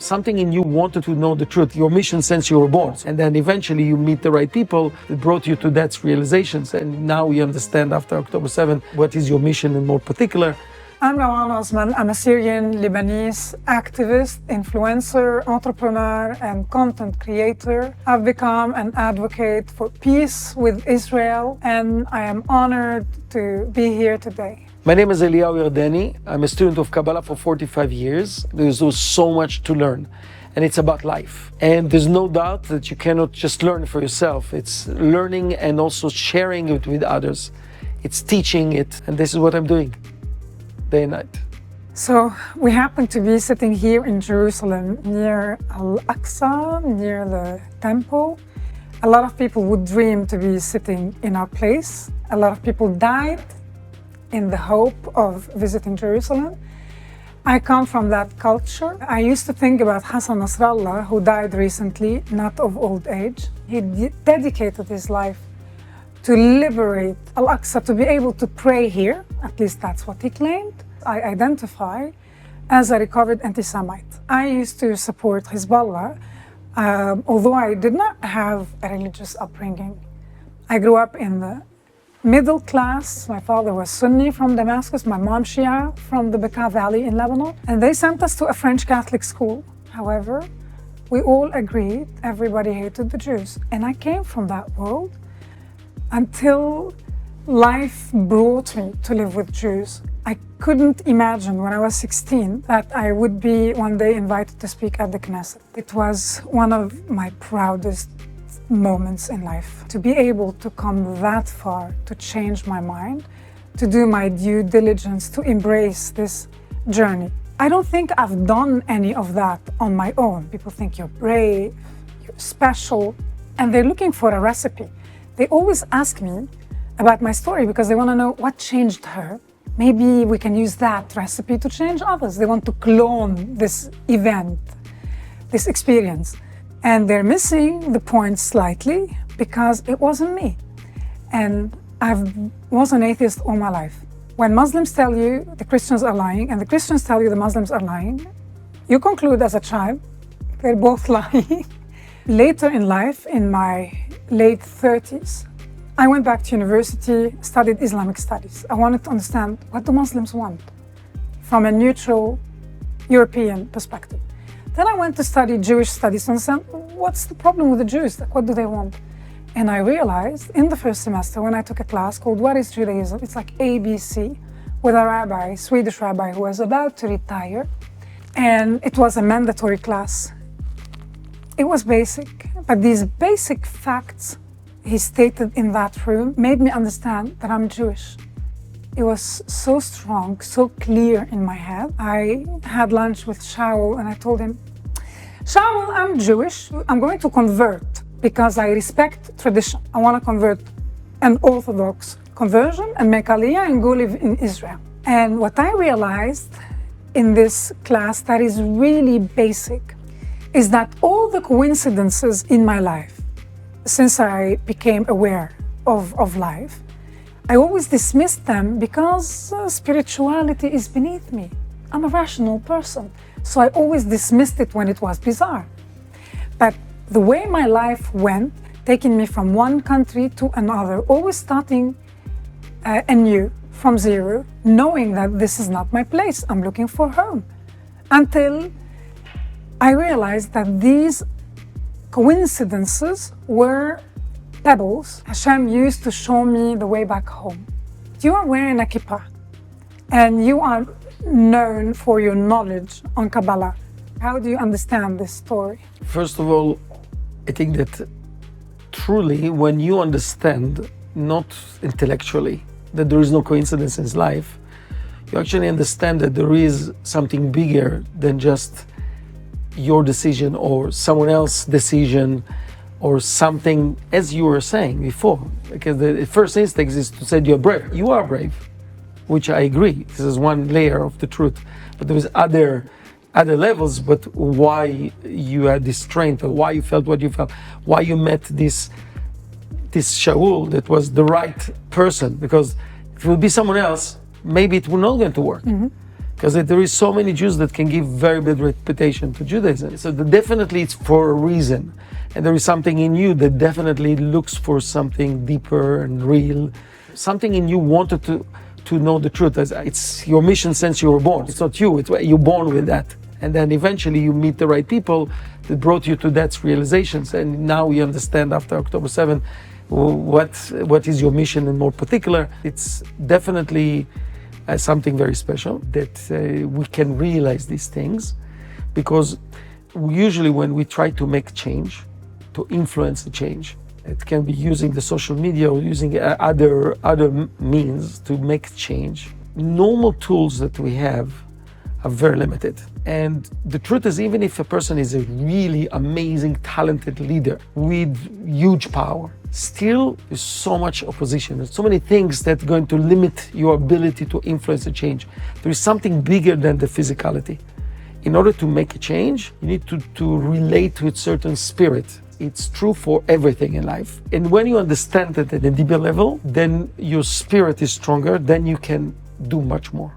something in you wanted to know the truth, your mission since you were born. And then eventually you meet the right people that brought you to that realizations. And now you understand after October 7th, what is your mission in more particular. I'm Rouwan Osman. I'm a Syrian Lebanese activist, influencer, entrepreneur, and content creator. I've become an advocate for peace with Israel, and I am honored to be here today. My name is Eliyahu Yardeni. I'm a student of Kabbalah for 45 years. There's so much to learn, and it's about life. And there's no doubt that you cannot just learn for yourself. It's learning and also sharing it with others. It's teaching it, and this is what I'm doing. Day and night. So we happen to be sitting here in Jerusalem near Al-Aqsa, near the temple. A lot of people would dream to be sitting in our place. A lot of people died in the hope of visiting Jerusalem. I come from that culture. I used to think about Hassan נסראllah, who died recently, not of old age. He dedicated his life to liberate Al-Aqsa, to be able to pray here. At least that's what he claimed. I identify as a recovered anti-Semite. I used to support Hezbollah, although I did not have a religious upbringing. I grew up in the middle class. My father was Sunni from Damascus, my mom Shia from the Bekaa Valley in Lebanon. And they sent us to a French Catholic school. However, we all agreed everybody hated the Jews. And I came from that world until life brought me to live with Jews. I couldn't imagine when I was 16 that I would be one day invited to speak at the Knesset. It was one of my proudest moments in life, to be able to come that far, to change my mind, to do my due diligence, to embrace this journey. I don't think I've done any of that on my own. People think you're brave, you're special, and they're looking for a recipe. They always ask me about my story because they want to know what changed her. Maybe we can use that recipe to change others. They want to clone this event, this experience. And they're missing the point slightly because it wasn't me. And I was an atheist all my life. When Muslims tell you the Christians are lying and the Christians tell you the Muslims are lying, you conclude as a child, they're both lying. Later in life, in my late 30s, I went back to university, studied Islamic studies. I wanted to understand, what do Muslims want from a neutral European perspective? Then I went to study Jewish studies to understand, what's the problem with the Jews? Like, what do they want? And I realized in the first semester when I took a class called What is Judaism? It's like ABC with a rabbi, Swedish rabbi who was about to retire. And it was a mandatory class. It was basic, but these basic facts he stated in that room made me understand that I'm Jewish. It was so strong, so clear in my head. I had lunch with Shaul and I told him, Shaul, I'm Jewish. I'm going to convert because I respect tradition. I want to convert an Orthodox conversion and make Aliyah and go live in Israel. And what I realized in this class that is really basic is that all the coincidences in my life, since I became aware of life, I always dismissed them because spirituality is beneath me. I'm a rational person, so I always dismissed it when it was bizarre. But the way my life went, taking me from one country to another, always starting anew from zero, knowing that this is not my place, I'm looking for home, until I realized that these coincidences were pebbles Hashem used to show me the way back home. You are wearing a kippah and you are known for your knowledge on Kabbalah. How do you understand this story? First of all, I think that truly when you understand, not intellectually, that there is no coincidence in life, you actually understand that there is something bigger than just your decision or someone else's decision or something, as you were saying before. Because the first instinct is to say you're brave. You are brave, which I agree. This is one layer of the truth. But there is other levels, but why you had this strength, or why you felt what you felt, why you met this Shaul that was the right person. Because if it would be someone else, maybe it would not going to work. Mm-hmm. Because there is so many Jews that can give very bad reputation to Judaism. So definitely it's for a reason. And there is something in you that definitely looks for something deeper and real. Something in you wanted to know the truth. It's your mission since you were born. It's not you, you're born with that. And then eventually you meet the right people that brought you to that realizations. And now you understand after October 7 what is your mission in more particular. It's definitely something very special that we can realize these things, because usually when we try to make change, to influence the change, it can be using the social media or using other means to make change. Normal tools that we have are very limited. And the truth is, even if a person is a really amazing, talented leader with huge power, still there's so much opposition. There's so many things that are going to limit your ability to influence a change. There is something bigger than the physicality. In order to make a change, you need to relate with certain spirit. It's true for everything in life. And when you understand that at a deeper level, then your spirit is stronger, then you can do much more.